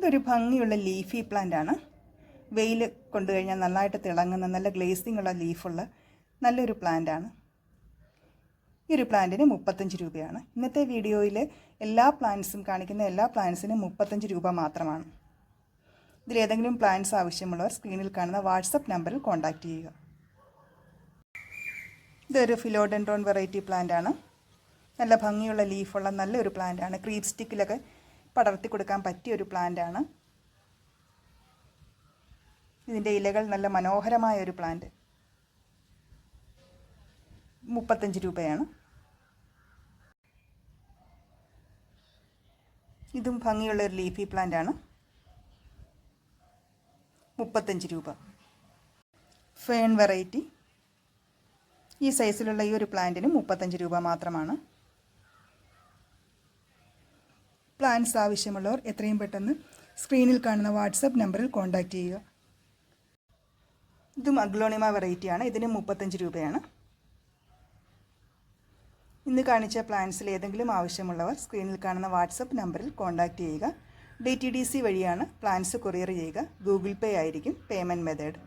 ഇതൊരു ഭംഗിയുള്ള leafy plant ആണ്. വെയിൽ കൊണ്ടുകഴിഞ്ഞാൽ നന്നായിട്ട് തിളങ്ങുന്ന നല്ല ഗ്ലേസിംഗ് ഉള്ള ലീഫുള്ള നല്ലൊരു പ്ലാന്റ് ആണ്. ഈ ഒരു പ്ലാന്റിന് 35 രൂപയാണ്. ഇന്നത്തെ വീഡിയോയിൽ എല്ലാ പ്ലാന്റ്സും കാണിക്കുന്ന എല്ലാ പ്ലാന്റ്സിനും 35 രൂപ മാത്രമാണ്. ഇതിലേതെങ്കിലും പ്ലാന്റ്സ് ആവശ്യമുള്ളവർ സ്ക്രീനിൽ കാണുന്ന വാട്സപ്പ് നമ്പറിൽ കോൺടാക്റ്റ് ചെയ്യുക. ഇതൊരു ഫിലോഡെൻഡ്രോൺ വെറൈറ്റി പ്ലാന്റ് ആണ്. നല്ല ഭംഗിയുള്ള ലീഫുള്ള നല്ലൊരു പ്ലാന്റ് ആണ്. ക്രീപ്പ് സ്റ്റിക്കിലൊക്കെ പടർത്തി കൊടുക്കാൻ പറ്റിയ ഒരു പ്ലാന്റ് ആണ്. ഇതിൻ്റെ ഇലകൾ നല്ല മനോഹരമായ ഒരു പ്ലാന്റ്. 35 രൂപയാണ്. ഇതും ഭംഗിയുള്ള ഒരു ലീഫി പ്ലാന്റ് ആണ്. 35 രൂപ. ഫേൺ വെറൈറ്റി ഈ സൈസിലുള്ള ഈ ഒരു പ്ലാന്റിന് 35 രൂപ മാത്രമാണ്. പ്ലാന്റ്സ് ആവശ്യമുള്ളവർ എത്രയും പെട്ടെന്ന് സ്ക്രീനിൽ കാണുന്ന വാട്സപ്പ് നമ്പറിൽ കോൺടാക്റ്റ് ചെയ്യുക. ഇതും അഗ്ലോണിമ വെറൈറ്റിയാണ്. ഇതിന് 35 രൂപയാണ്. ഇന്ന് കാണിച്ച പ്ലാന്റ്സിൽ ഏതെങ്കിലും ആവശ്യമുള്ളവർ സ്ക്രീനിൽ കാണുന്ന വാട്സപ്പ് നമ്പറിൽ കോൺടാക്റ്റ് ചെയ്യുക. DTDC വഴിയാണ് പ്ലാന്റ്സ് കൊറിയർ ചെയ്യുക. ഗൂഗിൾ പേ ആയിരിക്കും പേയ്മെൻറ്റ് മെത്തേഡ്.